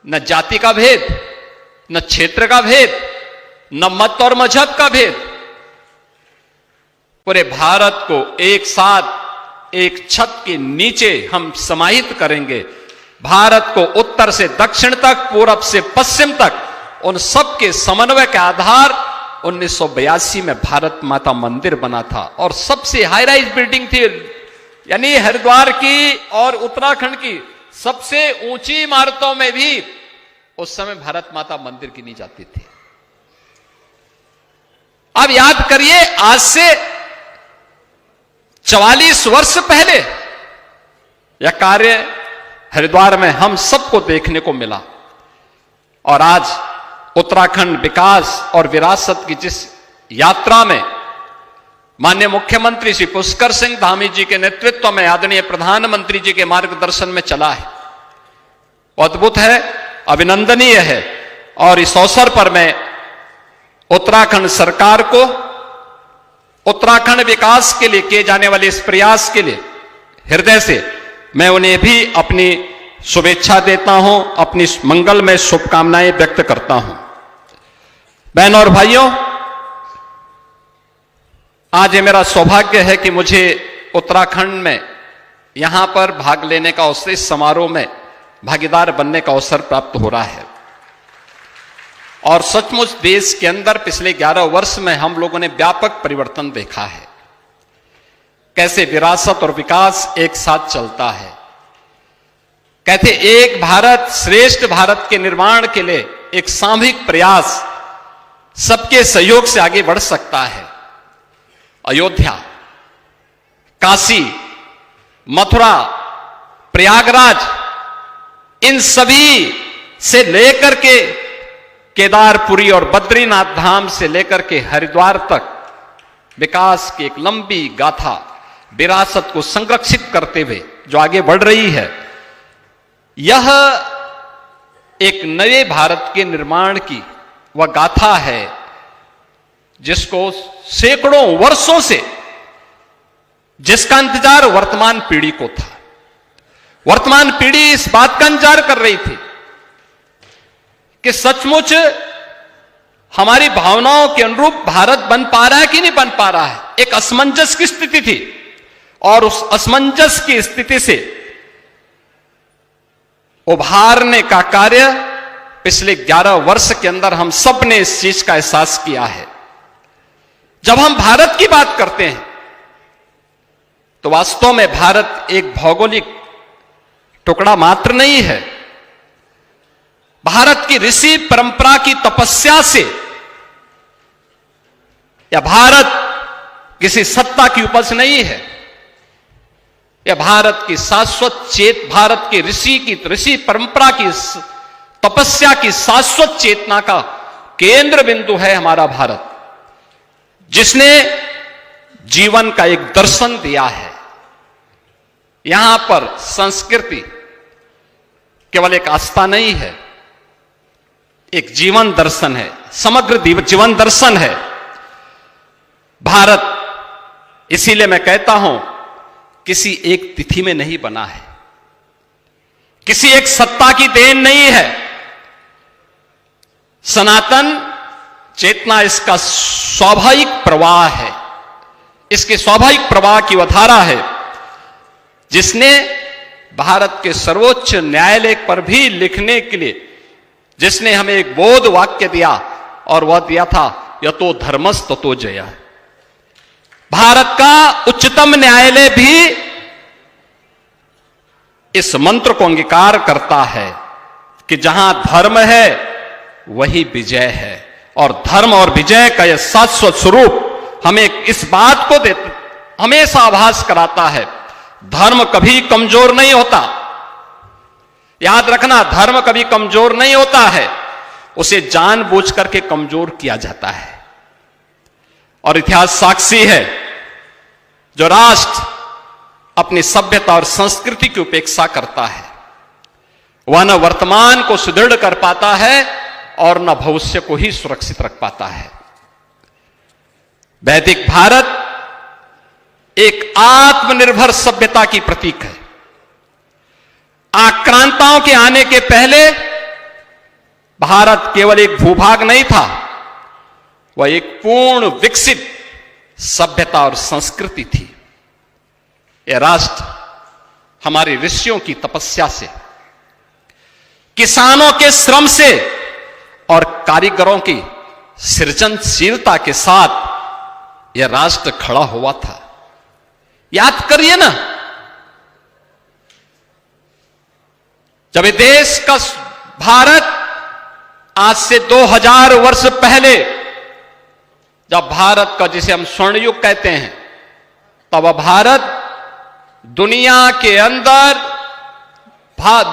न जाति का भेद, न क्षेत्र का भेद, न मत और मजहब का भेद। पूरे भारत को एक साथ एक छत के नीचे हम समाहित करेंगे। भारत को उत्तर से दक्षिण तक, पूरब से पश्चिम तक, उन सब के समन्वय के आधार 1982 में भारत माता मंदिर बना था और सबसे हाई राइज बिल्डिंग थी, यानी हरिद्वार की और उत्तराखंड की सबसे ऊंची इमारतों में भी उस समय भारत माता मंदिर गिनी जाती थी। अब याद करिए, आज से 44 वर्ष पहले यह कार्य हरिद्वार में हम सबको देखने को मिला और आज उत्तराखंड विकास और विरासत की जिस यात्रा में माननीय मुख्यमंत्री श्री पुष्कर सिंह धामी जी के नेतृत्व में आदरणीय प्रधानमंत्री जी के मार्गदर्शन में चला है, वो अद्भुत है, अभिनंदनीय है। और इस अवसर पर मैं उत्तराखंड सरकार को उत्तराखंड विकास के लिए किए जाने वाले इस प्रयास के लिए हृदय से मैं उन्हें भी अपनी शुभेच्छा देता हूं, अपनी मंगलमय शुभकामनाएं व्यक्त करता हूं। बहनों और भाइयों, आज ये मेरा सौभाग्य है कि मुझे उत्तराखंड में यहां पर भाग लेने का अवसर, इस समारोह में भागीदार बनने का अवसर प्राप्त हो रहा है। और सचमुच देश के अंदर पिछले 11 वर्ष में हम लोगों ने व्यापक परिवर्तन देखा है, कैसे विरासत और विकास एक साथ चलता है। कहते एक भारत श्रेष्ठ भारत के निर्माण के लिए एक सामूहिक प्रयास सबके सहयोग से आगे बढ़ सकता है। अयोध्या, काशी, मथुरा, प्रयागराज, इन सभी से लेकर के केदारपुरी और बद्रीनाथ धाम से लेकर के हरिद्वार तक विकास की एक लंबी गाथा, विरासत को संरक्षित करते हुए जो आगे बढ़ रही है, यह एक नए भारत के निर्माण की वह गाथा है जिसको सैकड़ों वर्षों से, जिसका इंतजार वर्तमान पीढ़ी को था। वर्तमान पीढ़ी इस बात का इंतजार कर रही थी कि सचमुच हमारी भावनाओं के अनुरूप भारत बन पा रहा है कि नहीं बन पा रहा है। एक असमंजस की स्थिति थी और उस असमंजस की स्थिति से उभारने का कार्य पिछले 11 वर्ष के अंदर हम सब ने इस चीज का एहसास किया है। जब हम भारत की बात करते हैं तो वास्तव में भारत एक भौगोलिक टुकड़ा मात्र नहीं है। भारत की ऋषि परंपरा की तपस्या से, या भारत किसी सत्ता की उपज नहीं है, यह भारत की शाश्वत भारत के ऋषि परंपरा की तपस्या की शाश्वत चेतना का केंद्र बिंदु है हमारा भारत, जिसने जीवन का एक दर्शन दिया है। यहां पर संस्कृति केवल एक आस्था नहीं है, एक जीवन दर्शन है, समग्र जीवन दर्शन है भारत। इसीलिए मैं कहता हूं, किसी एक तिथि में नहीं बना है, किसी एक सत्ता की देन नहीं है। सनातन चेतना इसका स्वाभाविक प्रवाह है, इसके स्वाभाविक प्रवाह की वह धारा है जिसने भारत के सर्वोच्च न्यायालय पर भी लिखने के लिए, जिसने हमें एक बोध वाक्य दिया और वह दिया था यतो धर्मस् ततो जयः। भारत का उच्चतम न्यायालय भी इस मंत्र को अंगीकार करता है कि जहां धर्म है वही विजय है, और धर्म और विजय का यह शाश्वत स्वरूप हमें इस बात को हमेशा आभास कराता है, धर्म कभी कमजोर नहीं होता। याद रखना, धर्म कभी कमजोर नहीं होता है, उसे जानबूझ करके कमजोर किया जाता है। और इतिहास साक्षी है, जो राष्ट्र अपनी सभ्यता और संस्कृति की उपेक्षा करता है वह न वर्तमान को सुदृढ़ कर पाता है और न भविष्य को ही सुरक्षित रख पाता है। वैदिक भारत एक आत्मनिर्भर सभ्यता की प्रतीक है। आक्रांताओं के आने के पहले भारत केवल एक भूभाग नहीं था, वह एक पूर्ण विकसित सभ्यता और संस्कृति थी। यह राष्ट्र हमारे ऋषियों की तपस्या से, किसानों के श्रम से और कारीगरों की सृजनशीलता के साथ यह राष्ट्र खड़ा हुआ था। याद करिए ना, जब ये देश का भारत आज से 2000 वर्ष पहले, जब भारत का जिसे हम स्वर्ण युग कहते हैं, तब भारत दुनिया के अंदर,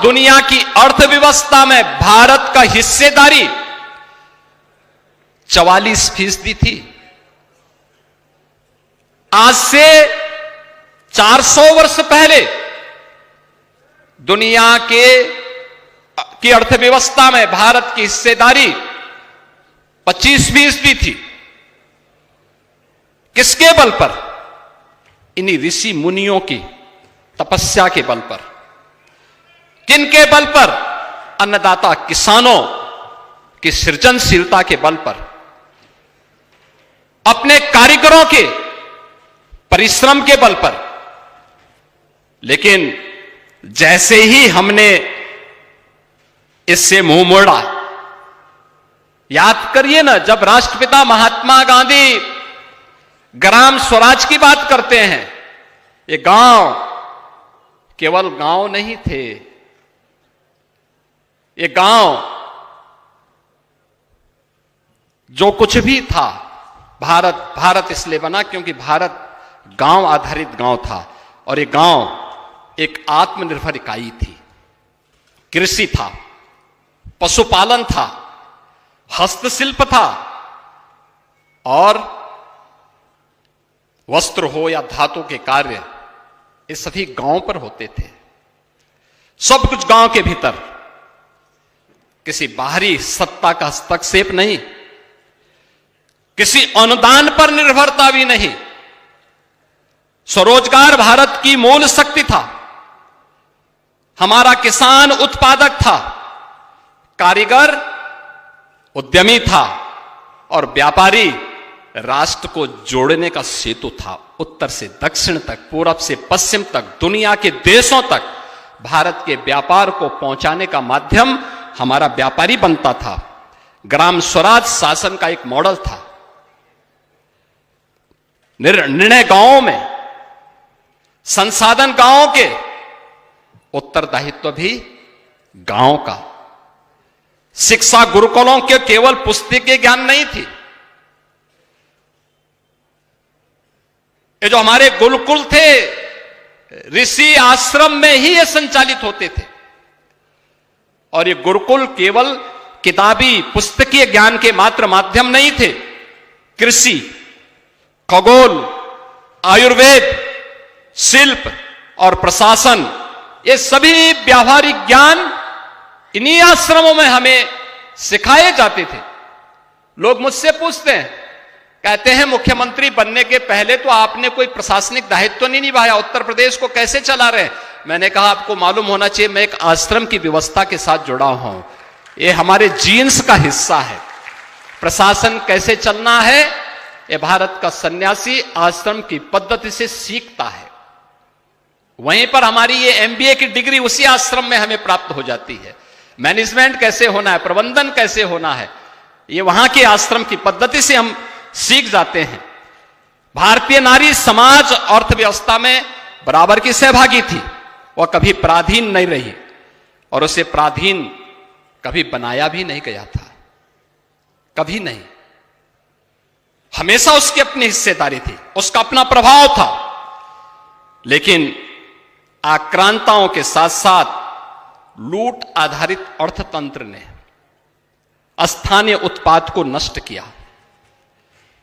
दुनिया की अर्थव्यवस्था में भारत का हिस्सेदारी 44% थी। आज से 400 वर्ष पहले दुनिया की अर्थव्यवस्था में भारत की हिस्सेदारी 25% थी। किसके बल पर? इन्हीं ऋषि मुनियों की तपस्या के बल पर। किनके बल पर? अन्नदाता किसानों की सृजनशीलता के बल पर, अपने कारीगरों के परिश्रम के बल पर। लेकिन जैसे ही हमने इससे मुंह मोड़ा, याद करिए ना, जब राष्ट्रपिता महात्मा गांधी ग्राम स्वराज की बात करते हैं, ये गांव केवल गांव नहीं थे। ये गांव जो कुछ भी था, भारत इसलिए बना क्योंकि भारत गांव आधारित गांव था। और ये गांव एक आत्मनिर्भर इकाई थी। कृषि था, पशुपालन था, हस्तशिल्प था, और वस्त्र हो या धातु के कार्य, ये सभी गांव पर होते थे। सब कुछ गांव के भीतर, किसी बाहरी सत्ता का हस्तक्षेप नहीं, किसी अनुदान पर निर्भरता भी नहीं। स्वरोजगार भारत की मूल शक्ति था। हमारा किसान उत्पादक था, कारीगर उद्यमी था, और व्यापारी राष्ट्र को जोड़ने का सेतु था। उत्तर से दक्षिण तक, पूरब से पश्चिम तक, दुनिया के देशों तक भारत के व्यापार को पहुंचाने का माध्यम हमारा व्यापारी बनता था। ग्राम स्वराज शासन का एक मॉडल था। निर्णय गांवों में, संसाधन गांवों के, उत्तरदायित्व भी गांव का। शिक्षा गुरुकुलों के केवल पुस्तकीय ज्ञान नहीं थी। ये जो हमारे गुरुकुल थे, ऋषि आश्रम में ही ये संचालित होते थे। और ये गुरुकुल केवल किताबी पुस्तकीय ज्ञान के मात्र माध्यम नहीं थे। कृषि, खगोल, आयुर्वेद, शिल्प और प्रशासन, ये सभी व्यावहारिक ज्ञान इन्हीं आश्रमों में हमें सिखाए जाते थे। लोग मुझसे पूछते हैं, कहते हैं मुख्यमंत्री बनने के पहले तो आपने कोई प्रशासनिक दायित्व नहीं निभाया, उत्तर प्रदेश को कैसे चला रहे हैं? मैंने कहा आपको मालूम होना चाहिए, मैं एक आश्रम की व्यवस्था के साथ जुड़ा हूं। ये हमारे जीन्स का हिस्सा है। प्रशासन कैसे चलना है, ये भारत का सन्यासी आश्रम की पद्धति से सीखता है। वहीं पर हमारी ये एमबीए की डिग्री उसी आश्रम में हमें प्राप्त हो जाती है। मैनेजमेंट कैसे होना है, प्रबंधन कैसे होना है, ये वहां के आश्रम की पद्धति से हम सीख जाते हैं। भारतीय नारी समाज अर्थव्यवस्था में बराबर की सहभागी थी। वह कभी पराधीन नहीं रही, और उसे पराधीन कभी बनाया भी नहीं गया था, कभी नहीं। हमेशा उसकी अपनी हिस्सेदारी थी, उसका अपना प्रभाव था। लेकिन आक्रांताओं के साथ साथ लूट आधारित अर्थतंत्र ने स्थानीय उत्पाद को नष्ट किया।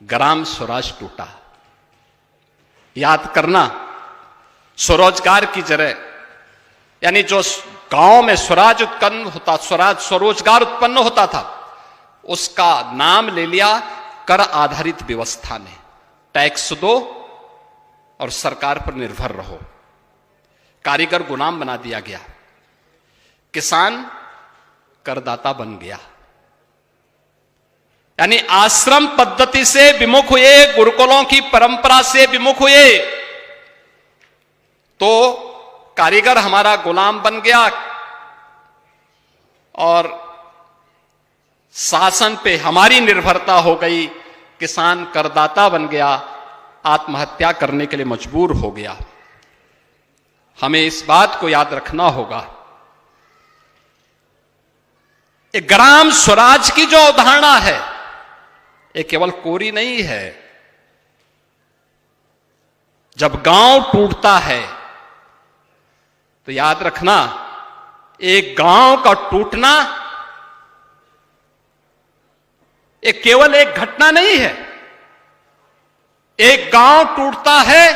ग्राम स्वराज टूटा। याद करना, स्वरोजगार की जगह, यानी जो गांव में स्वराज उत्पन्न होता, स्वरोजगार उत्पन्न होता था, उसका नाम ले लिया कर आधारित व्यवस्था ने। टैक्स दो और सरकार पर निर्भर रहो। कारीगर गुलाम बना दिया गया, किसान करदाता बन गया। यानी आश्रम पद्धति से विमुख हुए, गुरुकुलों की परंपरा से विमुख हुए, तो कारीगर हमारा गुलाम बन गया और शासन पे हमारी निर्भरता हो गई, किसान करदाता बन गया, आत्महत्या करने के लिए मजबूर हो गया। हमें इस बात को याद रखना होगा, ये ग्राम स्वराज की जो अवधारणा है ये केवल कोरी नहीं है। जब गांव टूटता है तो याद रखना, एक गांव का टूटना ये केवल एक घटना नहीं है। एक गांव टूटता है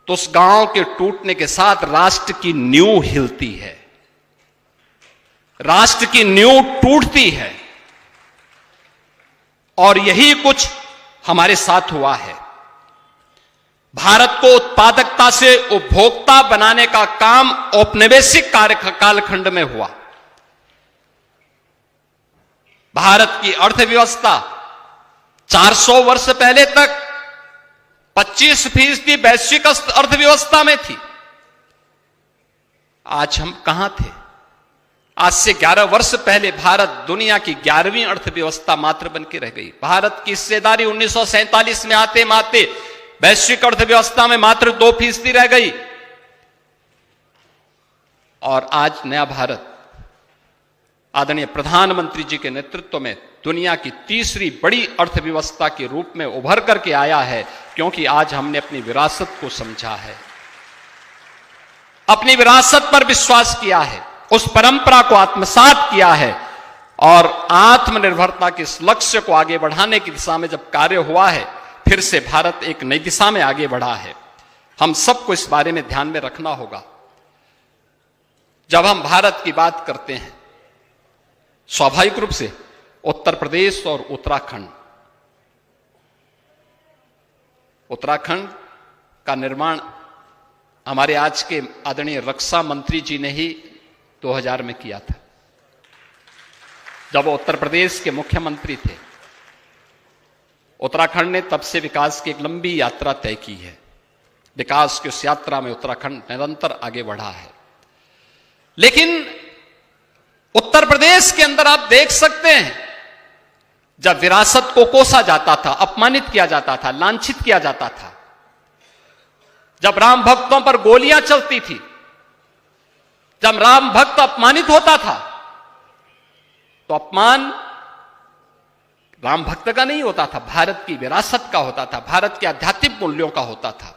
तो उस गांव के टूटने के साथ राष्ट्र की नींव हिलती है, राष्ट्र की नींव टूटती है। और यही कुछ हमारे साथ हुआ है। भारत को उत्पादकता से उपभोक्ता बनाने का काम औपनिवेशिक कालखंड में हुआ। भारत की अर्थव्यवस्था 400 वर्ष पहले तक 25% वैश्विक अर्थव्यवस्था में थी। आज हम कहां थे? आज से 11 वर्ष पहले भारत दुनिया की 11वीं अर्थव्यवस्था मात्र बन के रह गई। भारत की हिस्सेदारी 1947 में आते माते वैश्विक अर्थव्यवस्था में मात्र 2% रह गई। और आज नया भारत आदरणीय प्रधानमंत्री जी के नेतृत्व में दुनिया की तीसरी बड़ी अर्थव्यवस्था के रूप में उभर करके आया है, क्योंकि आज हमने अपनी विरासत को समझा है, अपनी विरासत पर विश्वास किया है, उस परंपरा को आत्मसात किया है और आत्मनिर्भरता के इस लक्ष्य को आगे बढ़ाने की दिशा में जब कार्य हुआ है, फिर से भारत एक नई दिशा में आगे बढ़ा है। हम सबको इस बारे में ध्यान में रखना होगा। जब हम भारत की बात करते हैं, स्वाभाविक रूप से उत्तर प्रदेश और उत्तराखंड का निर्माण हमारे आज के आदरणीय रक्षा मंत्री जी ने ही 2000 में किया था, जब वो उत्तर प्रदेश के मुख्यमंत्री थे। उत्तराखंड ने तब से विकास की एक लंबी यात्रा तय की है। विकास की उस यात्रा में उत्तराखंड निरंतर आगे बढ़ा है। लेकिन उत्तर प्रदेश के अंदर आप देख सकते हैं, जब विरासत को कोसा जाता था, अपमानित किया जाता था, लांछित किया जाता था, जब राम भक्तों पर गोलियां चलती थी, जब राम भक्त अपमानित होता था, तो अपमान राम भक्त का नहीं होता था, भारत की विरासत का होता था, भारत के आध्यात्मिक मूल्यों का होता था।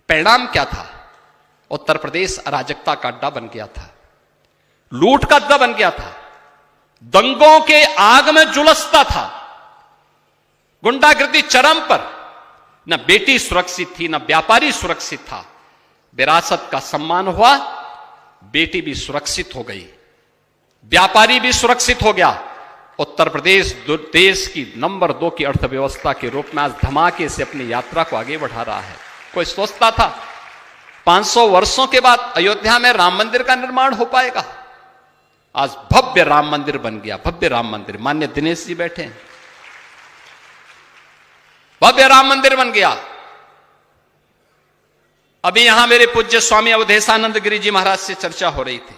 परिणाम क्या था? उत्तर प्रदेश अराजकता का अड्डा बन गया था, लूट का अड्डा बन गया था, दंगों के आग में झुलसता था, गुंडागर्दी चरम पर। न बेटी सुरक्षित थी, न व्यापारी सुरक्षित था। विरासत का सम्मान हुआ, बेटी भी सुरक्षित हो गई, व्यापारी भी सुरक्षित हो गया। उत्तर प्रदेश देश की नंबर 2 की अर्थव्यवस्था के रूप में आज धमाके से अपनी यात्रा को आगे बढ़ा रहा है। कोई सोचता था 500 वर्षों के बाद अयोध्या में राम मंदिर का निर्माण हो पाएगा? आज भव्य राम मंदिर बन गया, भव्य राम मंदिर। माननीय दिनेश जी बैठे हैं, भव्य राम मंदिर बन गया। अभी यहां मेरे पूज्य स्वामी अवधेशानंद गिरी जी महाराज से चर्चा हो रही थी।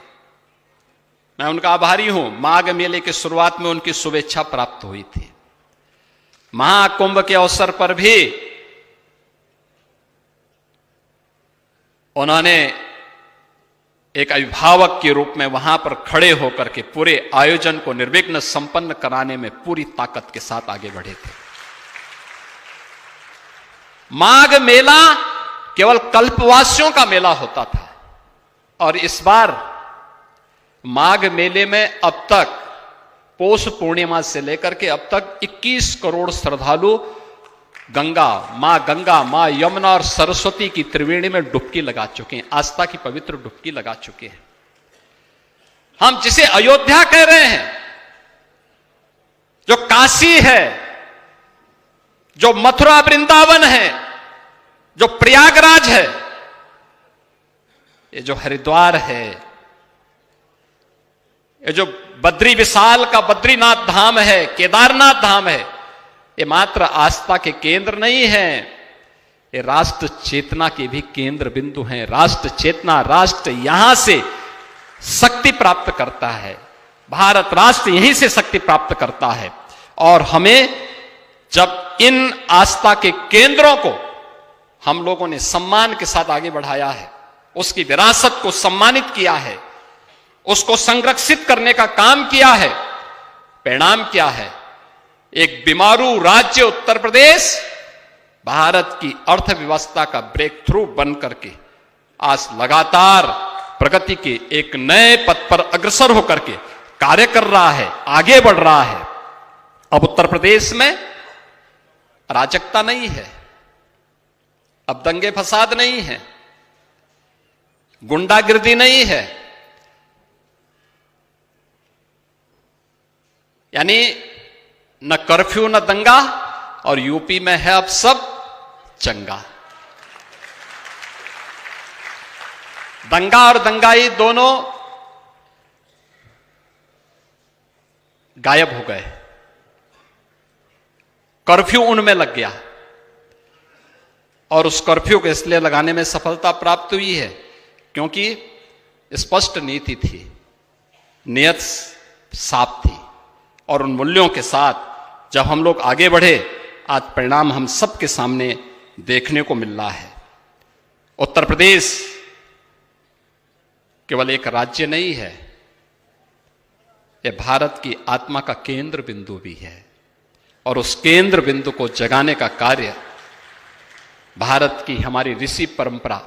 मैं उनका आभारी हूं, माघ मेले की शुरुआत में उनकी शुभेच्छा प्राप्त हुई थी। महाकुंभ के अवसर पर भी उन्होंने एक अभिभावक के रूप में वहां पर खड़े होकर के पूरे आयोजन को निर्विघ्न संपन्न कराने में पूरी ताकत के साथ आगे बढ़े थे। माघ मेला केवल कल्पवासियों का मेला होता था, और इस बार माघ मेले में अब तक पौष पूर्णिमा से लेकर के अब तक 21 करोड़ श्रद्धालु गंगा, मां यमुना और सरस्वती की त्रिवेणी में डुबकी लगा चुके हैं, आस्था की पवित्र डुबकी लगा चुके हैं। हम जिसे अयोध्या कह रहे हैं, जो काशी है, जो मथुरा वृंदावन है, जो प्रयागराज है, ये जो हरिद्वार है, ये जो बद्री विशाल का बद्रीनाथ धाम है, केदारनाथ धाम है, ये मात्र आस्था के केंद्र नहीं है, ये राष्ट्र चेतना के भी केंद्र बिंदु हैं। राष्ट्र चेतना, राष्ट्र यहां से शक्ति प्राप्त करता है, भारत राष्ट्र यहीं से शक्ति प्राप्त करता है। और हमें जब इन आस्था के केंद्रों को हम लोगों ने सम्मान के साथ आगे बढ़ाया है, उसकी विरासत को सम्मानित किया है, उसको संरक्षित करने का काम किया है, परिणाम क्या है? एक बीमारू राज्य उत्तर प्रदेश भारत की अर्थव्यवस्था का ब्रेक थ्रू बन करके आज लगातार प्रगति के एक नए पथ पर अग्रसर होकर के कार्य कर रहा है, आगे बढ़ रहा है। अब उत्तर प्रदेश में अराजकता नहीं है, अब दंगे फसाद नहीं है, गुंडागिर्दी नहीं है, यानी न कर्फ्यू न दंगा, और यूपी में है अब सब चंगा। दंगा और दंगाई दोनों गायब हो गए, कर्फ्यू उनमें लग गया, और उस कर्फ्यू को इसलिए लगाने में सफलता प्राप्त हुई है क्योंकि स्पष्ट नीति थी, नियत साफ थी, और उन मूल्यों के साथ जब हम लोग आगे बढ़े, आज परिणाम हम सबके सामने देखने को मिल रहा है। उत्तर प्रदेश केवल एक राज्य नहीं है, यह भारत की आत्मा का केंद्र बिंदु भी है, और उस केंद्र बिंदु को जगाने का कार्य भारत की हमारी ऋषि परंपरा,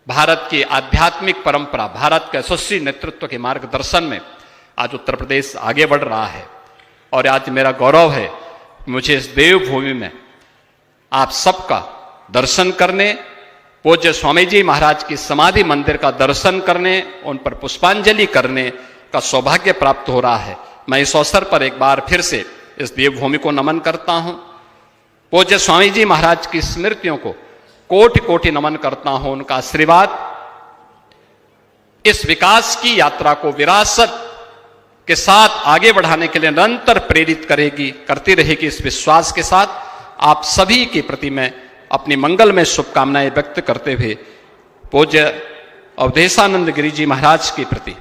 भारत की आध्यात्मिक परंपरा, भारत के यशस्वी नेतृत्व के मार्गदर्शन में आज उत्तर प्रदेश आगे बढ़ रहा है। और आज मेरा गौरव है मुझे इस देवभूमि में आप सबका दर्शन करने, पूज्य स्वामी जी महाराज की समाधि मंदिर का दर्शन करने, उन पर पुष्पांजलि करने का सौभाग्य प्राप्त हो रहा है। मैं इस अवसर पर एक बार फिर से इस देवभूमि को नमन करता हूं, पूज्य स्वामी जी महाराज की स्मृतियों को कोटि कोटि नमन करता हूं। उनका आशीर्वाद इस विकास की यात्रा को विरासत के साथ आगे बढ़ाने के लिए निरंतर प्रेरित करेगी, करती रहेगी। इस विश्वास के साथ आप सभी के प्रति मैं अपनी मंगल में शुभकामनाएं व्यक्त करते हुए पूज्य अवधेशानंद गिरी जी महाराज के प्रति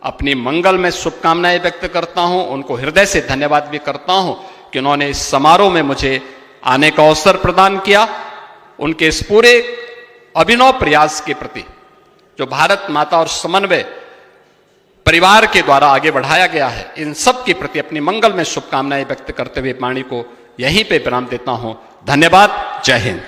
अपनी मंगल में शुभकामनाएं व्यक्त करता हूं। उनको हृदय से धन्यवाद भी करता हूं कि उन्होंने इस समारोह में मुझे आने का अवसर प्रदान किया। उनके इस पूरे अभिनव प्रयास के प्रति जो भारत माता और समन्वय परिवार के द्वारा आगे बढ़ाया गया है, इन सब के प्रति अपनी मंगल में शुभकामनाएं व्यक्त करते हुए वाणी को यहीं पे विराम देता हूं। धन्यवाद। जय हिंद।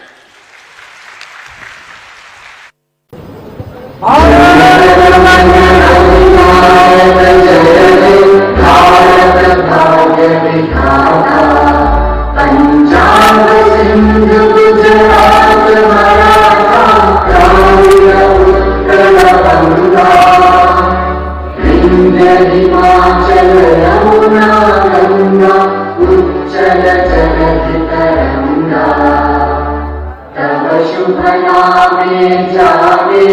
हिमाचल यमुना गंगा उच्चल जलधि तरंगा, तब शुभ नामे जागे,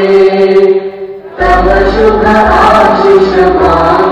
तब शुभ आशीष मांगे।